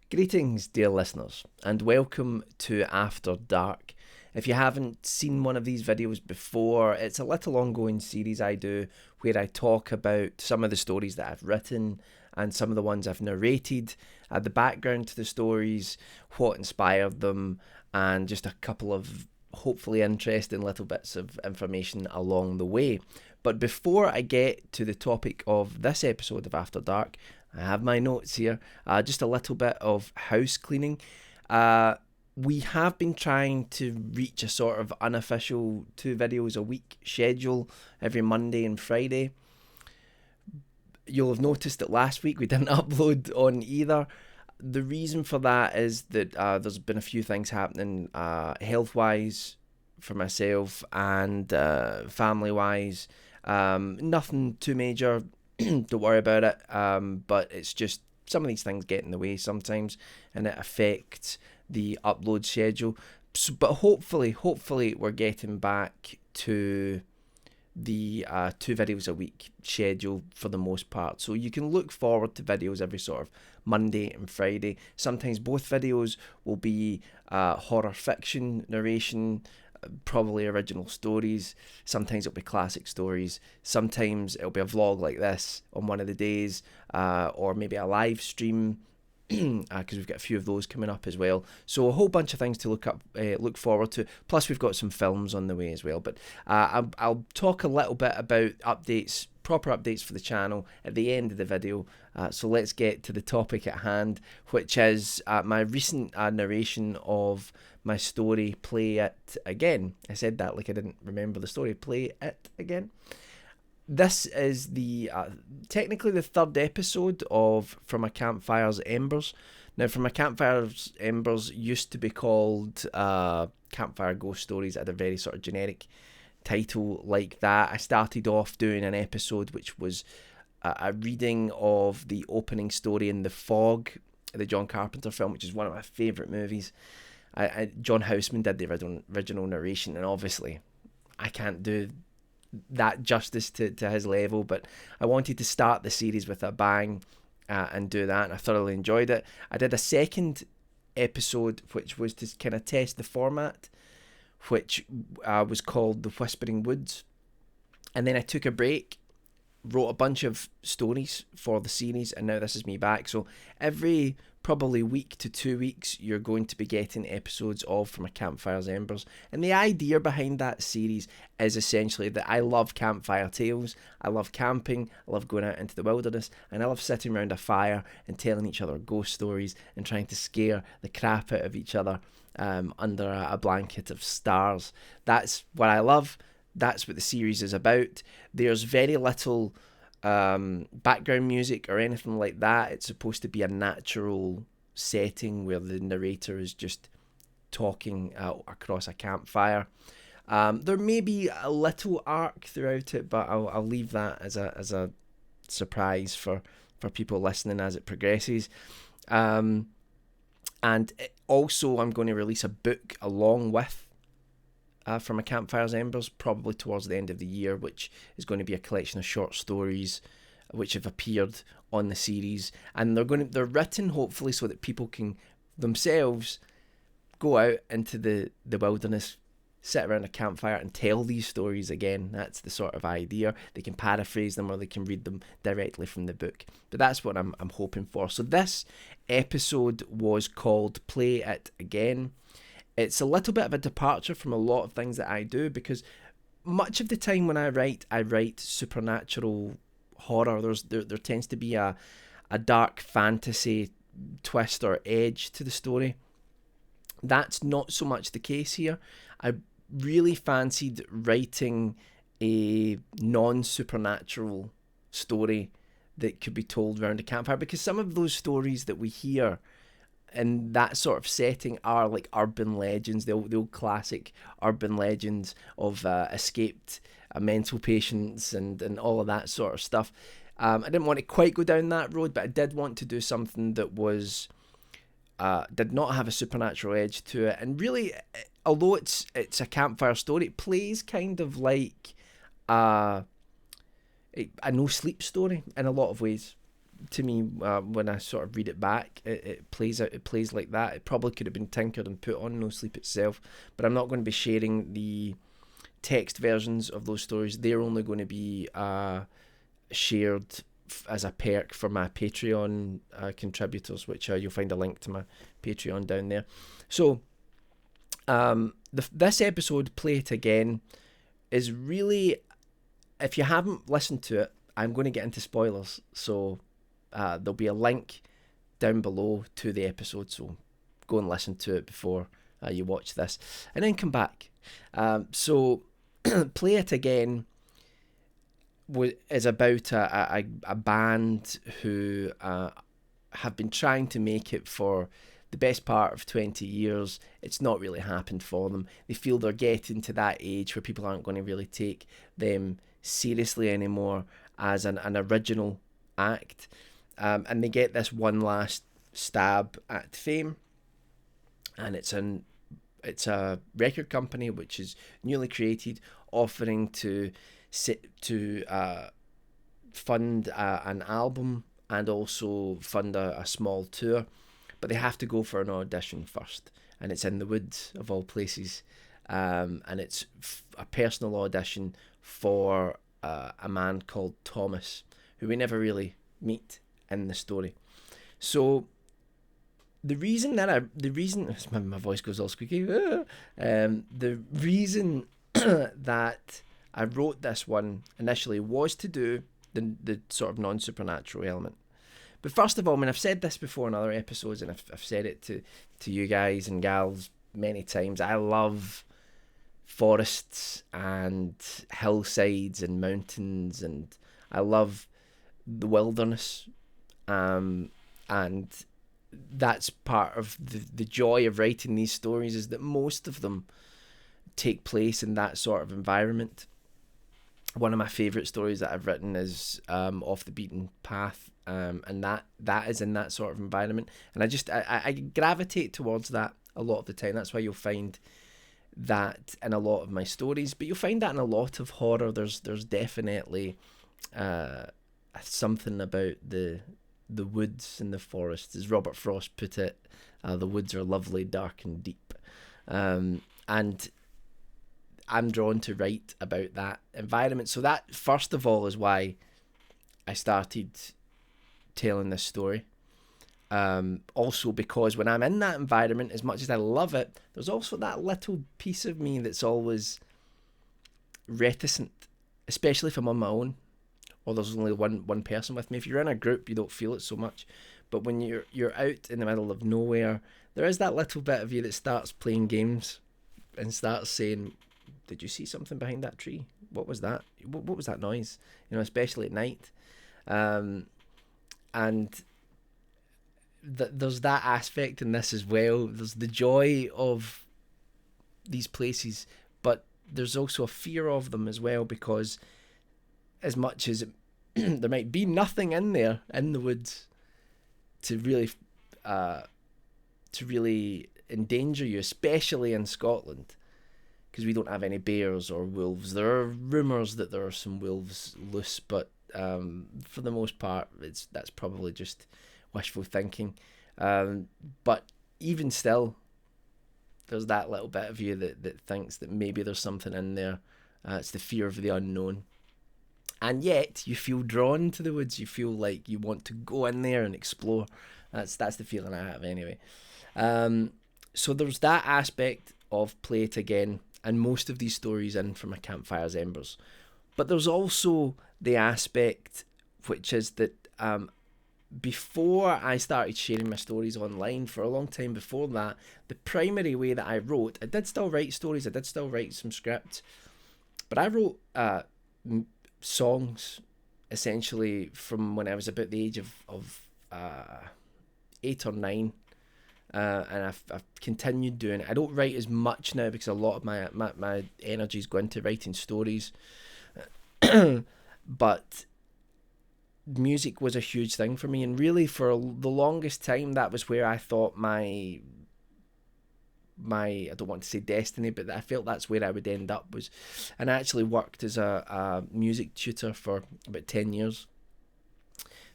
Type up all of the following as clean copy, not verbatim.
Greetings, dear listeners, and welcome to After Dark. If you haven't seen one of these videos before, it's a little ongoing series I do where I talk about some of the stories that I've written and some of the ones I've narrated, the background to the stories, what inspired them, and just a couple of hopefully interesting little bits of information along the way. But before I get to the topic of this episode of After Dark, I have my notes here. Just a little bit of house cleaning. We have been trying to reach a sort of unofficial 2 videos a week schedule every Monday and Friday. You'll have noticed that last week we didn't upload on either. The reason for that is that there's been a few things happening health-wise for myself and family-wise. Nothing too major. Don't worry about it, but it's just some of these things get in the way sometimes and it affects the upload schedule. But hopefully we're getting back to the 2 videos a week schedule for the most part, so you can look forward to videos every sort of Monday and Friday. Sometimes both videos will be horror fiction narration, probably original stories. Sometimes it'll be classic stories. Sometimes it'll be a vlog like this on one of the days, or maybe a live stream, because we've got a few of those coming up as well. So a whole bunch of things to look forward to. Plus we've got some films on the way as well. But I'll talk a little bit about updates, proper updates for the channel at the end of the video. So let's get to the topic at hand, which is my recent narration of my story, Play It Again. I said that like I didn't remember the story. Play It Again. This is the technically the third episode of From a Campfire's Embers. Now, From a Campfire's Embers used to be called Campfire Ghost Stories. It had a very sort of generic title like that. I started off doing an episode which was a reading of the opening story in The Fog, the John Carpenter film, which is one of my favourite movies. John Houseman did the original narration, and obviously I can't do that justice to his level, but I wanted to start the series with a bang and do that, and I thoroughly enjoyed it. I did a second episode which was to kind of test the format, which was called The Whispering Woods, and then I took a break, wrote a bunch of stories for the series, and now this is me back. So every probably week to 2 weeks you're going to be getting episodes of From a Campfire's Embers. And the idea behind that series is essentially that I love campfire tales, I love camping, I love going out into the wilderness, and I love sitting around a fire and telling each other ghost stories and trying to scare the crap out of each other under a blanket of stars. That's what I love. That's what the series is about. There's very little background music or anything like that. It's supposed to be a natural setting where the narrator is just talking across a campfire. There may be a little arc throughout it, but I'll leave that as a surprise for people listening as it progresses. And also I'm going to release a book along with From a Campfire's Embers, probably towards the end of the year, which is going to be a collection of short stories which have appeared on the series, and they're written hopefully so that people can themselves go out into the wilderness, sit around a campfire and tell these stories again. That's the sort of idea. They can paraphrase them or they can read them directly from the book. But that's what I'm hoping for. So this episode was called Play It Again. It's a little bit of a departure from a lot of things that I do, because much of the time when I write supernatural horror. There tends to be a dark fantasy twist or edge to the story. That's not so much the case here. I really fancied writing a non-supernatural story that could be told around a campfire, because some of those stories that we hear in that sort of setting are like urban legends, the old classic urban legends of escaped mental patients and all of that sort of stuff. I didn't want to quite go down that road, but I did want to do something that was did not have a supernatural edge to it. And really, although it's a campfire story, it plays kind of like a no sleep story in a lot of ways. to me when I sort of read it back. It plays out. It plays like that. It probably could have been tinkered and put on No Sleep itself, but I'm not going to be sharing the text versions of those stories. They're only going to be shared as a perk for my Patreon contributors, which you'll find a link to my Patreon down there. So this episode, Play It Again, is really, if you haven't listened to it, I'm going to get into spoilers, so there'll be a link down below to the episode, so go and listen to it before you watch this, and then come back. So Play It Again is about a band who have been trying to make it for the best part of 20 years. It's not really happened for them. They feel they're getting to that age where people aren't going to really take them seriously anymore as an original act. And they get this one last stab at fame. And it's a record company which is newly created, offering to fund an album and also fund a small tour. But they have to go for an audition first, and it's in the woods of all places, and it's a personal audition for a man called Thomas, who we never really meet in the story. So my voice goes all squeaky. The reason that I wrote this one initially was to do the sort of non-supernatural element. But first of all, I mean, I've said this before in other episodes, and I've said it to you guys and gals many times. I love forests and hillsides and mountains, and I love the wilderness. And that's part of the joy of writing these stories, is that most of them take place in that sort of environment. One of my favourite stories that I've written is Off the Beaten Path, and that is in that sort of environment, and I gravitate towards that a lot of the time. That's why you'll find that in a lot of my stories, but you'll find that in a lot of horror. There's definitely something about the woods and the forest, as Robert Frost put it. The woods are lovely, dark and deep, and I'm drawn to write about that environment. So that, first of all, is why I started telling this story. Also because when I'm in that environment, as much as I love it, there's also that little piece of me that's always reticent, especially if I'm on my own or there's only one person with me. If you're in a group, you don't feel it so much. But when you're out in the middle of nowhere, there is that little bit of you that starts playing games and starts saying, did you see something behind that tree? What was that? What was that noise? Especially at night. And there's that aspect in this as well. There's the joy of these places, but there's also a fear of them as well, because as much as there might be nothing in there in the woods to really endanger you, especially in Scotland, because we don't have any bears or wolves. There are rumours that there are some wolves loose, but for the most part, that's probably just wishful thinking. But even still, there's that little bit of you that thinks that maybe there's something in there. It's the fear of the unknown. And yet, you feel drawn to the woods. You feel like you want to go in there and explore. That's the feeling I have anyway. So there's that aspect of Play It Again, and most of these stories in from a campfire's embers. But there's also the aspect which is that before I started sharing my stories online, for a long time before that, the primary way that I wrote, I did still write stories, I did still write some scripts, but I wrote songs essentially from when I was about the age of 8 or 9. And I've continued doing it. I don't write as much now because a lot of my energies go into writing stories. But music was a huge thing for me, and really for the longest time that was where I thought my I don't want to say destiny, but I felt that's where I would end up was, and I actually worked as a music tutor for about 10 years.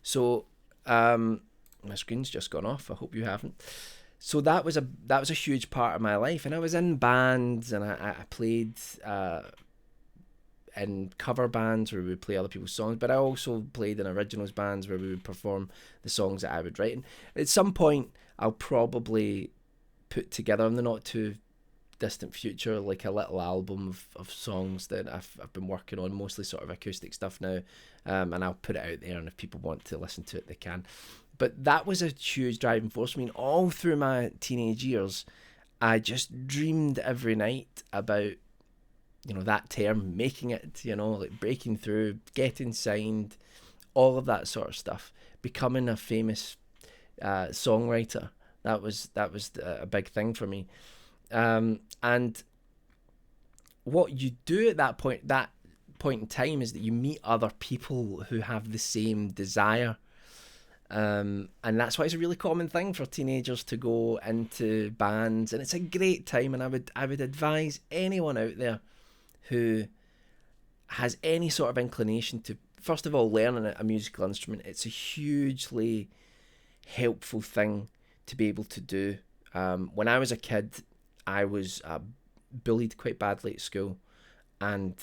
So My screen's just gone off. I hope you haven't. So that was a huge part of my life, and I was in bands, and I played in cover bands where we would play other people's songs, but I also played in originals bands where we would perform the songs that I would write. And at some point, I'll probably put together in the not too distant future like a little album of songs that I've been working on, mostly sort of acoustic stuff now, and I'll put it out there, and if people want to listen to it, they can. But that was a huge driving force. I mean, all through my teenage years, I just dreamed every night about, that term, making it, like breaking through, getting signed, all of that sort of stuff, becoming a famous songwriter. That was a big thing for me. And what you do at that point in time, is that you meet other people who have the same desire. And that's why it's a really common thing for teenagers to go into bands, and it's a great time. And I would advise anyone out there who has any sort of inclination to, first of all, learning a musical instrument. It's a hugely helpful thing to be able to do. When I was a kid, I was bullied quite badly at school, and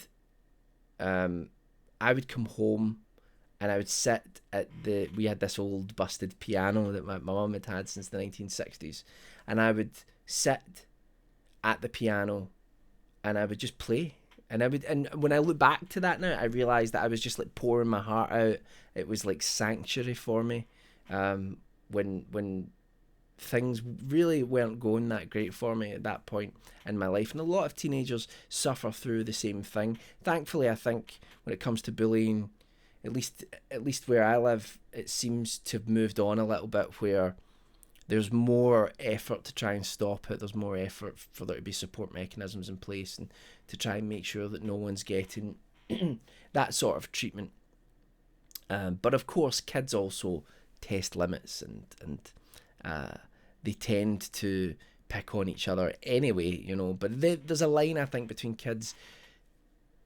I would come home and I would sit at we had this old busted piano that my mum had since the 1960s, and I would sit at the piano and I would just play. And when I look back to that now, I realised that I was just like pouring my heart out. It was like sanctuary for me. When things really weren't going that great for me at that point in my life, and a lot of teenagers suffer through the same thing. Thankfully, I think when it comes to bullying, at least where I live, it seems to have moved on a little bit, where there's more effort to try and stop it. There's more effort for there to be support mechanisms in place, and to try and make sure that no one's getting that sort of treatment. But of course, kids also test limits, and they tend to pick on each other anyway, But there's a line, I think, between kids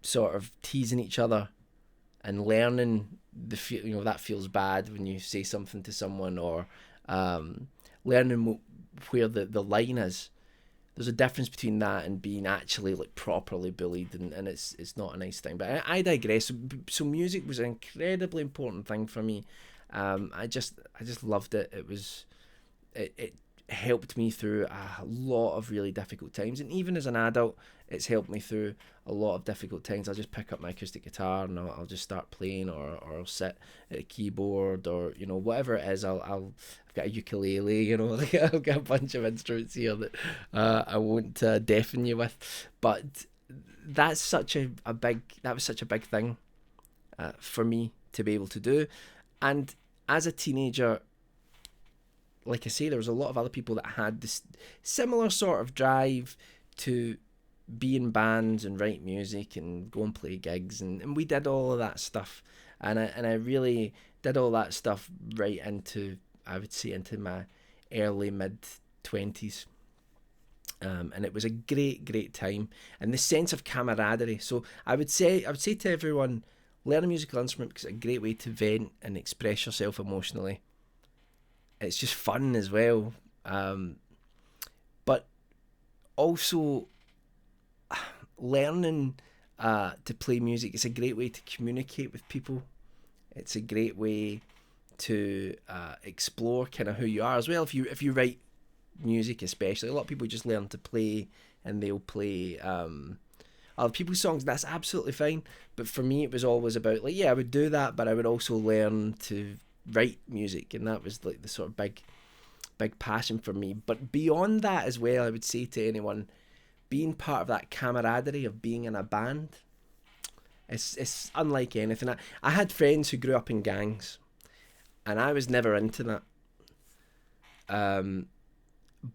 sort of teasing each other and learning that feels bad when you say something to someone, or learning where the line is. There's a difference between that and being actually like properly bullied, and it's not a nice thing. But I digress. So music was an incredibly important thing for me. I just loved it. It helped me through a lot of really difficult times, and even as an adult, it's helped me through a lot of difficult times. I'll just pick up my acoustic guitar and I'll just start playing, or I'll sit at a keyboard, or whatever it is. I've got a ukulele, like I've got a bunch of instruments here that I won't deafen you with, but that's such a big thing for me to be able to do. And as a teenager, like I say, there was a lot of other people that had this similar sort of drive to be in bands and write music and go and play gigs, and we did all of that stuff, and I really did all that stuff right into, I would say, into my early mid-20s, and it was a great time, and the sense of camaraderie. So I would say to everyone, learn a musical instrument, because it's a great way to vent and express yourself emotionally. It's just fun as well, but also learning to play music is a great way to communicate with people. It's a great way to explore kind of who you are as well. If you write music, especially, a lot of people just learn to play, and they'll play other people's songs. That's absolutely fine. But for me, it was always about, like, I would do that, but I would also learn to write music, and that was like the sort of big passion for me. But beyond that as well, I would say to anyone, being part of that camaraderie of being in a band, it's unlike anything. I had friends who grew up in gangs, and I was never into that.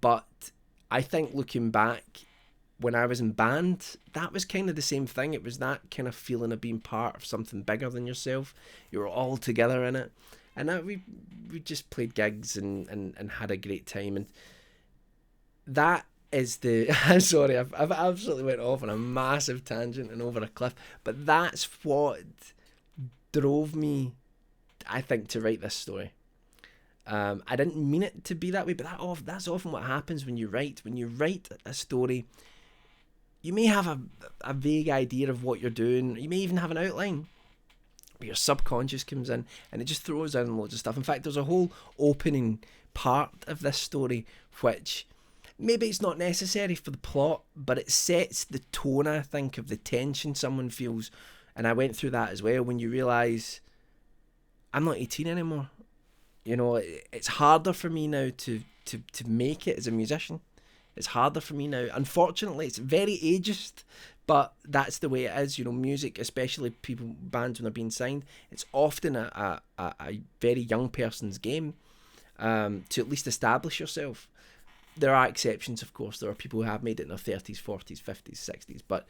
But I think looking back, when I was in band, that was kind of the same thing. It was that kind of feeling of being part of something bigger than yourself. You were all together in it. And we just played gigs and had a great time. And that is I'm sorry, I've absolutely went off on a massive tangent and over a cliff. But that's what drove me, I think, to write this story. I didn't mean it to be that way, but that's often what happens when you write. When you write a story, you may have a vague idea of what you're doing. You may even have an outline, but your subconscious comes in and it just throws in loads of stuff. In fact, there's a whole opening part of this story which maybe it's not necessary for the plot, but it sets the tone, I think, of the tension someone feels. And I went through that as well when you realise I'm not 18 anymore. You know, it's harder for me now to make it as a musician. It's harder for me now. Unfortunately, it's very ageist, but that's the way it is. You know, music, especially bands when they're being signed, it's often a very young person's game to at least establish yourself. There are exceptions, of course. There are people who have made it in their 30s, 40s, 50s, 60s, but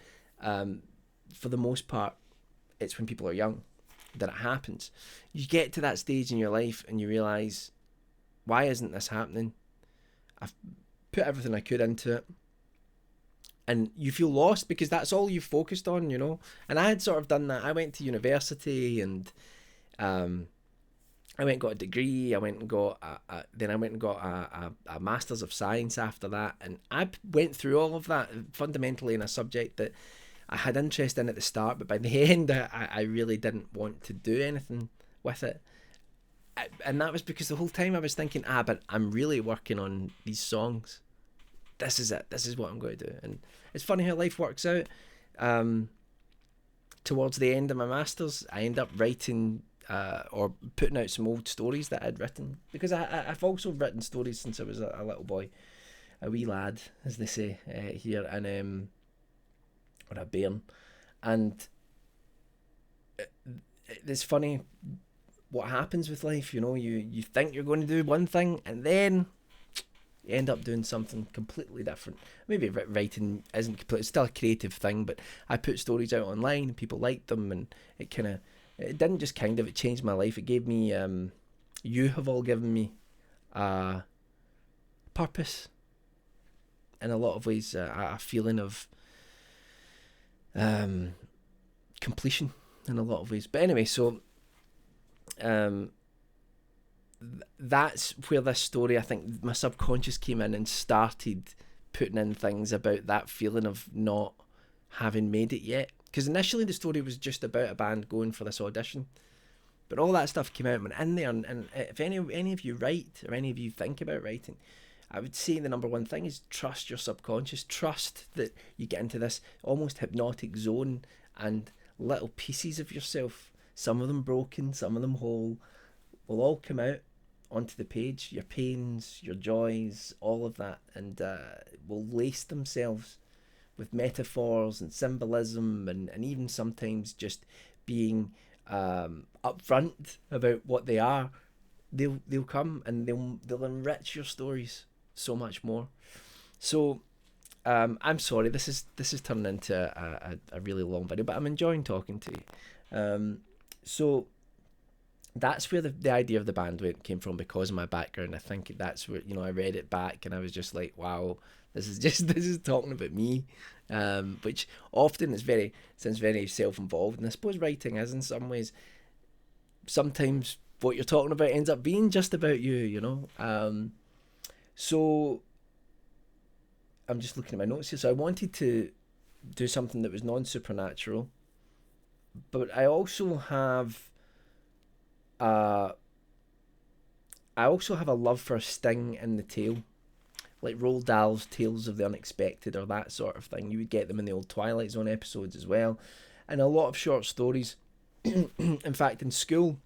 for the most part, it's when people are young that it happens. You get to that stage in your life and you realise, why isn't this happening? I've put everything I could into it, and you feel lost because that's all you've focused on, you know. And I had sort of done that. I went to university and I went and got a degree. I went and got a Masters of Science after that, and I went through all of that fundamentally in a subject that I had interest in at the start, but by the end I really didn't want to do anything with it. And that was because the whole time I was thinking, but I'm really working on these songs. This is it. This is what I'm going to do. And it's funny how life works out. Towards the end of my Masters, I end up writing or putting out some old stories that I'd written, because I've also written stories since I was a little boy, a wee lad, as they say here, and or a bairn. And it's funny what happens with life, you know. You think you're going to do one thing and then you end up doing something completely different. Maybe writing isn't completely, it's still a creative thing, but I put stories out online and people liked them, and it didn't just it changed my life. It gave me you have all given me purpose in a lot of ways, a feeling of completion in a lot of ways. But anyway, so that's where this story, I think my subconscious came in and started putting in things about that feeling of not having made it yet. Because initially the story was just about a band going for this audition, but all that stuff came out and went in there. And if any of you write, or any of you think about writing, I would say the number one thing is trust your subconscious. Trust that you get into this almost hypnotic zone, and little pieces of yourself, some of them broken, some of them whole, will all come out onto the page. Your pains, your joys, all of that, and will lace themselves with metaphors and symbolism, and even sometimes just being upfront about what they are. They'll come and they'll enrich your stories so much more. So I'm sorry, this is turning into a really long video, but I'm enjoying talking to you. So that's where the idea of the band came from, because of my background. I think that's where, you know, I read it back and I was just like, wow, this is talking about me, which often sounds very self-involved, and I suppose writing is in some ways. Sometimes what you're talking about ends up being just about you, you know. So I'm just looking at my notes here. So I wanted to do something that was non-supernatural, but I also have a love for a sting in the tale, like Roald Dahl's Tales of the Unexpected or that sort of thing. You would get them in the old Twilight Zone episodes as well, and a lot of short stories. In fact, in school,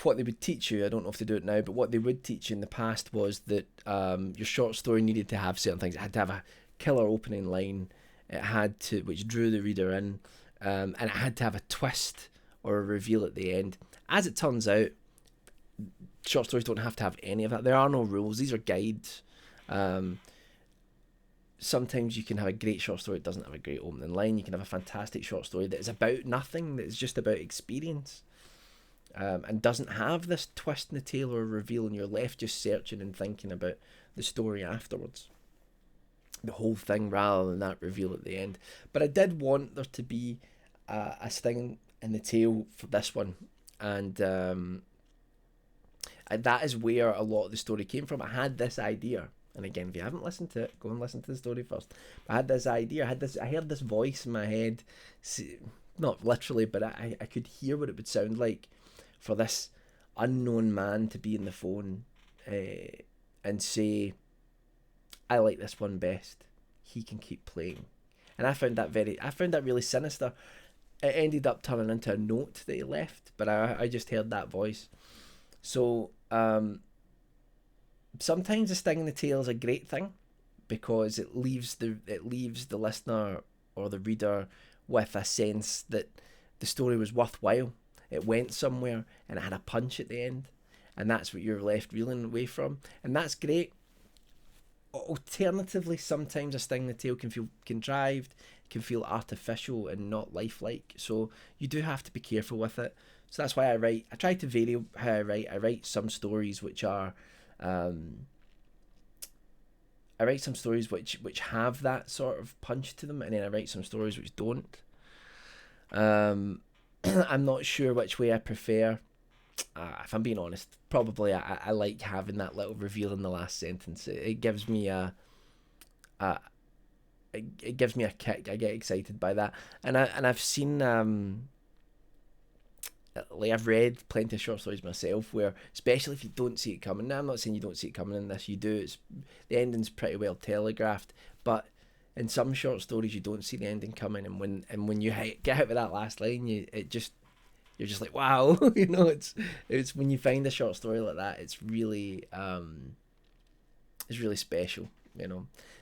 what they would teach you, I don't know if they do it now, but what they would teach you in the past was that your short story needed to have certain things. It had to have a killer opening line, which drew the reader in, and it had to have a twist or a reveal at the end. As it turns out, short stories don't have to have any of that. There are no rules. These are guides. Sometimes you can have a great short story that doesn't have a great opening line. You can have a fantastic short story that is about nothing, that is just about experience, and doesn't have this twist in the tale or reveal, and you're left just searching and thinking about the story afterwards, the whole thing, rather than that reveal at the end. But I did want there to be a sting in the tale for this one, and And that is where a lot of the story came from. I had this idea, and again, if you haven't listened to it, go and listen to the story first. I had this idea. I heard this voice in my head, not literally, but I could hear what it would sound like for this unknown man to be in the phone and say, "I like this one best. He can keep playing." And I found that really sinister. It ended up turning into a note that he left, but I just heard that voice. So sometimes the sting in the tail is a great thing, because it leaves the listener or the reader with a sense that the story was worthwhile. It went somewhere and it had a punch at the end, and that's what you're left reeling away from, and that's great. Alternatively, sometimes a sting in the tail can feel contrived, can feel artificial and not lifelike. So you do have to be careful with it. So that's why I try to vary how I write. I write some stories which are, I write some stories which have that sort of punch to them, and then I write some stories which don't. I'm not sure which way I prefer. If I'm being honest, probably I like having that little reveal in the last sentence. It gives me it gives me a kick. I get excited by that, and I've seen like I've read plenty of short stories myself where, especially if you don't see it coming. Now I'm not saying you don't see it coming in this. You do. The ending's pretty well telegraphed, but in some short stories you don't see the ending coming, and when you get out of that last line, you're just like, wow. It's when you find a short story like that, it's really special.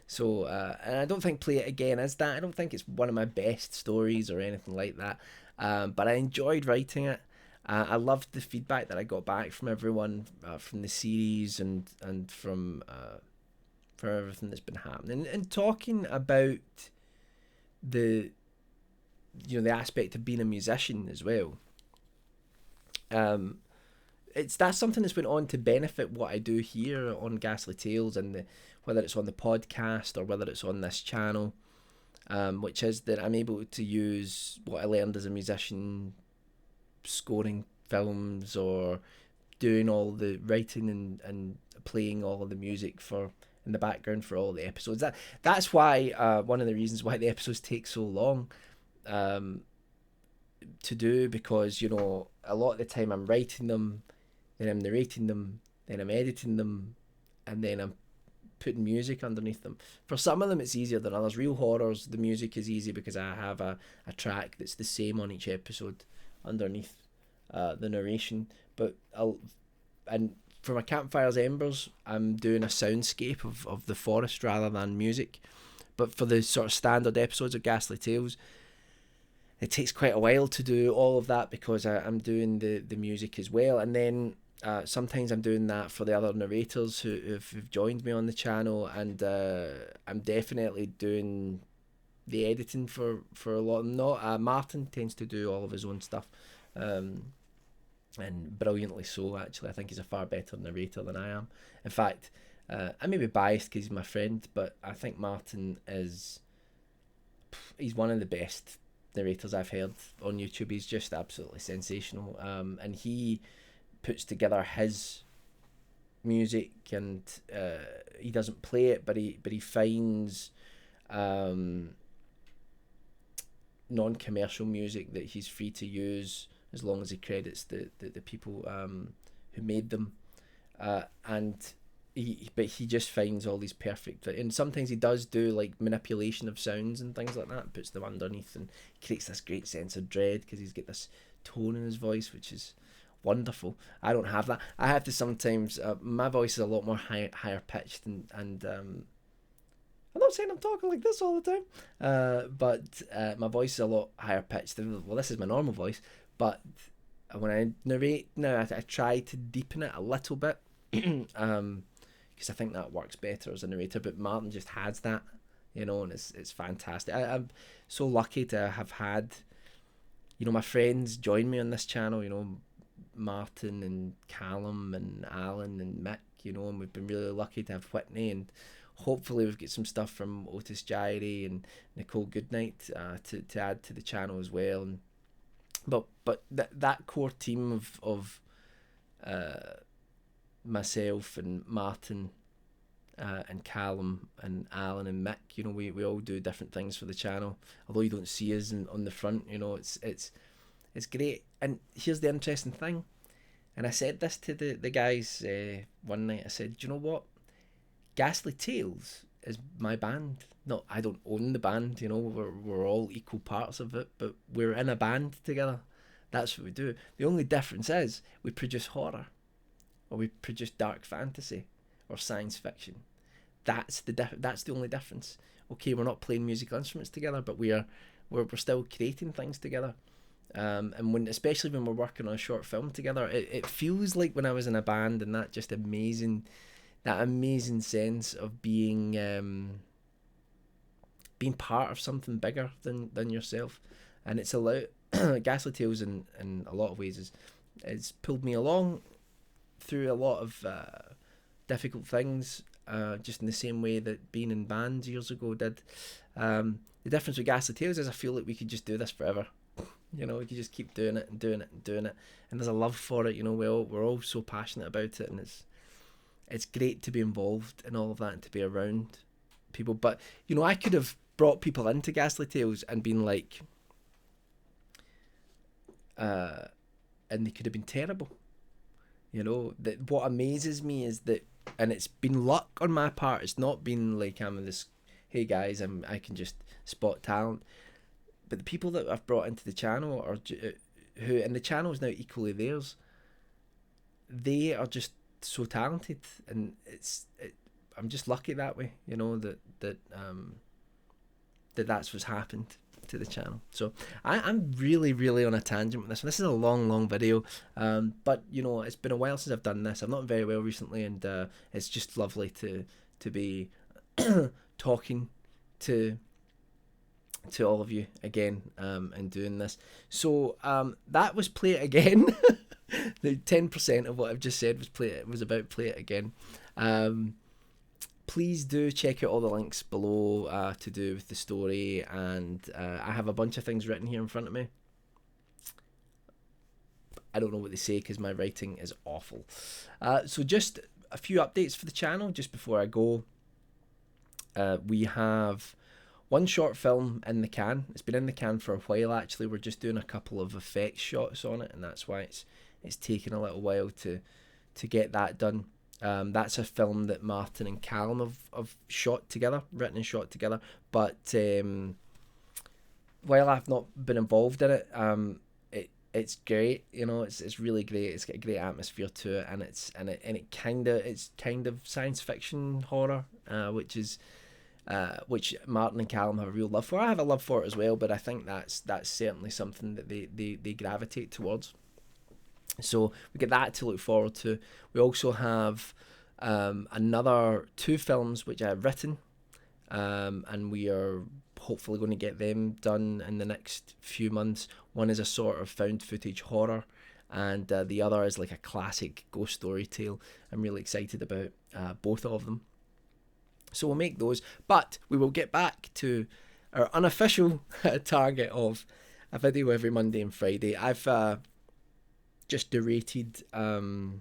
So and I don't think Play It Again is that. I don't think it's one of my best stories or anything like that, but I enjoyed writing it. I loved the feedback that I got back from everyone, from the series, and from everything that's been happening, and talking about the the aspect of being a musician as well. That's something that's went on to benefit what I do here on Ghastly Tales, and whether it's on the podcast or whether it's on this channel, which is that I'm able to use what I learned as a musician, scoring films or doing all the writing and playing all of the music for in the background for all the episodes. That's why one of the reasons why the episodes take so long to do, because a lot of the time I'm writing them, then I'm narrating them, then I'm editing them, and then I'm putting music underneath them. For some of them it's easier than others. Real Horrors, the music is easy because I have a track that's the same on each episode underneath the narration. And for my Campfire's Embers, I'm doing a soundscape of the forest rather than music. But for the sort of standard episodes of Ghastly Tales, it takes quite a while to do all of that because I'm doing the music as well. And then sometimes I'm doing that for the other narrators who've joined me on the channel, and I'm definitely doing the editing for a lot of them. Not Martin tends to do all of his own stuff, and brilliantly so, actually. I think he's a far better narrator than I am. In fact, I may be biased because he's my friend, but I think Martin he's one of the best narrators I've heard on YouTube. He's just absolutely sensational, and he puts together his music, and he doesn't play it, but he finds non-commercial music that he's free to use as long as he credits the people who made them, and he just finds all these perfect, and sometimes he does do like manipulation of sounds and things like that, puts them underneath and creates this great sense of dread because he's got this tone in his voice which is wonderful. I don't have that. I have to sometimes my voice is a lot more higher pitched, and I'm not saying I'm talking like this all the time, but my voice is a lot higher pitched. Well, this is my normal voice, but when I narrate now, I try to deepen it a little bit, because I think that works better as a narrator. But Martin just has that, and it's fantastic. I'm so lucky to have had, my friends join me on this channel. Martin and Callum and Alan and Mick. And we've been really lucky to have Whitney, and hopefully we've got some stuff from Otis Gyrie and Nicole Goodnight to add to the channel as well. And but that core team of myself and Martin and Callum and Alan and Mick, you know, we all do different things for the channel. Although you don't see us on the front, you know, it's great. And here's the interesting thing. And I said this to the guys one night. I said, do you know what? Ghastly Tales is my band. No, I don't own the band, you know, we're all equal parts of it, but we're in a band together. That's what we do. The only difference is we produce horror, or we produce dark fantasy, or science fiction. That's the only difference. Okay, we're not playing musical instruments together, but we're still creating things together. And when, especially when we're working on a short film together, it feels like when I was in a band, and that just amazing sense of being part of something bigger than yourself. And it's allowed Ghastly Tales in a lot of ways is pulled me along through a lot of difficult things, just in the same way that being in bands years ago did. The difference with Ghastly Tales is I feel like we could just do this forever. You know, we could just keep doing it and doing it and doing it, and there's a love for it. You know, we're all so passionate about it, and it's great to be involved in all of that and to be around people. But you know, I could have brought people into Ghastly Tales and been like, and they could have been terrible. You know, that what amazes me is that, and it's been luck on my part. It's not been like I'm this, hey guys, I can just spot talent. But the people that I've brought into the channel are who, and the channel is now equally theirs. They are just so talented, and I'm just lucky that way. You know, that's what's happened to the channel. So I'm really on a tangent with this one. This is a long video, but you know, it's been a while since I've done this. I've not very well recently, and it's just lovely to be talking to all of you again, and doing this. So that was Play It Again. The 10% of what I've just said was about Play It Again. Please do check out all the links below to do with the story, and I have a bunch of things written here in front of me. I don't know what they say because my writing is awful. So just a few updates for the channel just before I go. We have one short film in the can. It's been in the can for a while actually. We're just doing a couple of effects shots on it, and that's why it's taken a little while to get that done. That's a film that Martin and Callum have shot together, written and shot together. But while I've not been involved in it, it's great. You know, it's really great. It's got a great atmosphere to it, and it's kind of science fiction horror, which Martin and Callum have a real love for. I have a love for it as well, but I think that's certainly something that they gravitate towards. So we get that to look forward to. We also have another 2 films which I have written, and we are hopefully going to get them done in the next few months. One is a sort of found footage horror, and the other is like a classic ghost story tale. I'm really excited about both of them. So we'll make those, but we will get back to our unofficial target of a video every Monday and Friday. I've just narrated The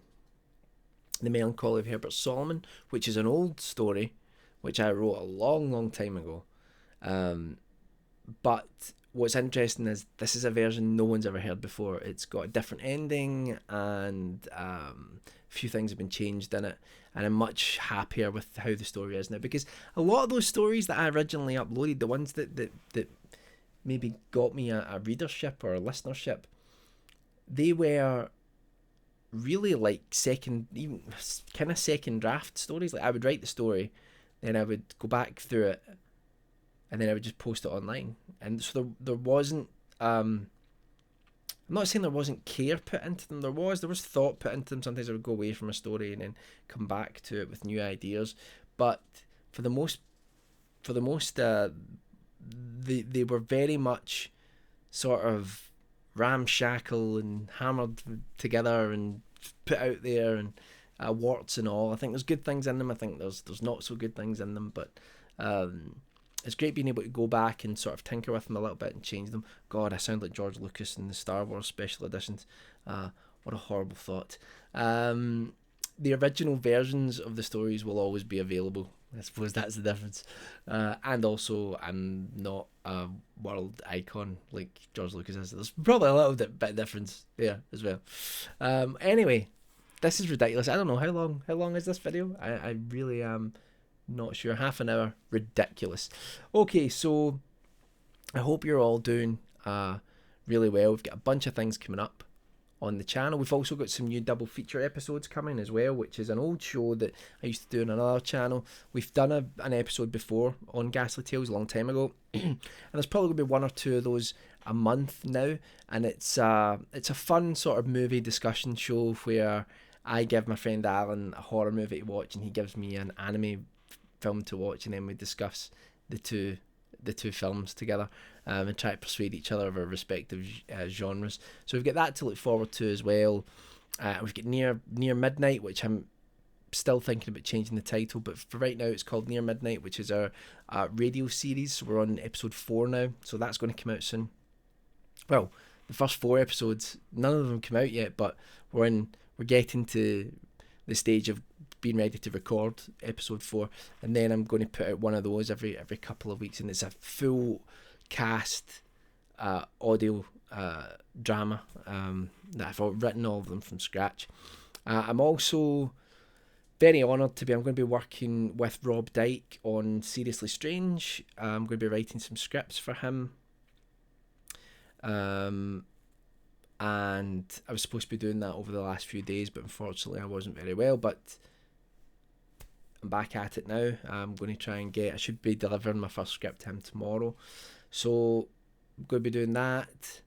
Melancholy of Herbert Solomon, which is an old story, which I wrote a long time ago. But what's interesting is this is a version no one's ever heard before. It's got a different ending, and a few things have been changed in it, and I'm much happier with how the story is now, because a lot of those stories that I originally uploaded, the ones that maybe got me a readership or a listenership, they were really like second draft stories. Like I would write the story, then I would go back through it, and then I would just post it online. And so there wasn't I'm not saying there wasn't care put into them. There was thought put into them. Sometimes I would go away from a story and then come back to it with new ideas. But for the most, they were very much sort of ramshackle and hammered together and put out there, and warts and all. I think there's good things in them. I think there's not so good things in them, but it's great being able to go back and sort of tinker with them a little bit and change them. God, I sound like George Lucas in the Star Wars special editions. What a horrible thought. the original versions of the stories will always be available. I suppose that's the difference. And also, I'm not a world icon like George Lucas is. There's probably a little bit of difference there as well. Anyway, this is ridiculous. I don't know how long is this video. I really am not sure. Half an hour. Ridiculous. Okay, so I hope you're all doing really well. We've got a bunch of things coming up on the channel. We've also got some new double feature episodes coming as well, which is an old show that I used to do on another channel. We've done an episode before on Ghastly Tales a long time ago, and there's probably going to be one or two of those a month now, and it's a fun sort of movie discussion show where I give my friend Alan a horror movie to watch and he gives me an anime film to watch, and then we discuss the two films together, and try to persuade each other of our respective genres. So we've got that to look forward to as well. We've got Near Midnight, which I'm still thinking about changing the title, but for right now it's called Near Midnight, which is our radio series. So we're on episode 4 now, so that's going to come out soon. Well, the first 4 episodes, none of them come out yet, but we're getting to the stage of being ready to record episode 4, and then I'm going to put out one of those every couple of weeks, and it's a full cast audio drama that I've written all of them from scratch. I'm also very honoured to be. I'm going to be working with Rob Dyke on Seriously Strange. I'm going to be writing some scripts for him. And I was supposed to be doing that over the last few days, but unfortunately I wasn't very well. But I'm back at it now. I'm going to try and I should be delivering my first script to him tomorrow. So I'm going to be doing that.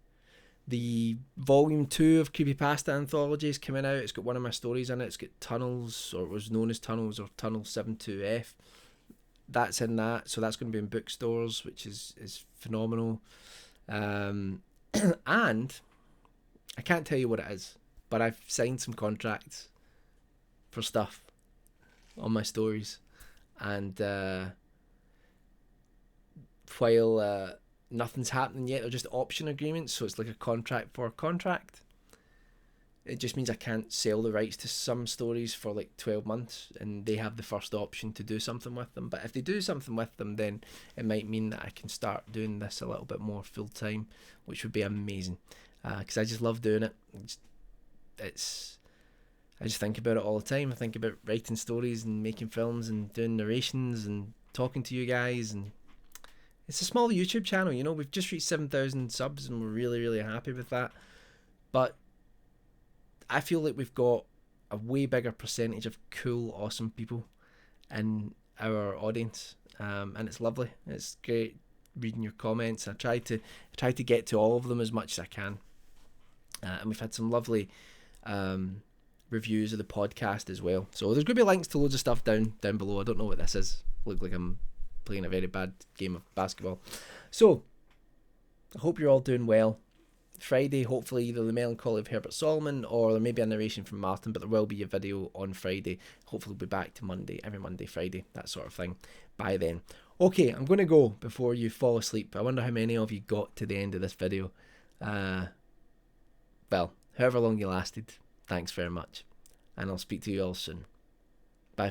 The volume 2 of Creepypasta Anthology is coming out. It's got one of my stories in it. It's got Tunnels, or it was known as Tunnels, or Tunnel 72F. That's in that. So that's going to be in bookstores, which is phenomenal. And I can't tell you what it is, but I've signed some contracts for stuff on my stories, and while nothing's happening yet, they're just option agreements, so it's like a contract for a contract. It just means I can't sell the rights to some stories for like 12 months, and they have the first option to do something with them. But if they do something with them, then it might mean that I can start doing this a little bit more full time, which would be amazing, because I just love doing it. I just think about it all the time. I think about writing stories and making films and doing narrations and talking to you guys, and it's a small YouTube channel, you know. We've just reached 7,000 subs and we're really, really happy with that. But I feel like we've got a way bigger percentage of cool, awesome people in our audience, and it's lovely. It's great reading your comments. I try to get to all of them as much as I can, and we've had some lovely reviews of the podcast as well. So there's going to be links to loads of stuff down below. I don't know what this is. Look like I'm playing a very bad game of basketball. So I hope you're all doing well. Friday, hopefully either the Melancholy of Herbert Solomon or there may be a narration from Martin, but there will be a video on Friday. Hopefully we'll be back to Monday, every Monday, Friday, that sort of thing by then. Okay, I'm going to go before you fall asleep. I wonder how many of you got to the end of this video. Well, however long you lasted, thanks very much. And I'll speak to you all soon.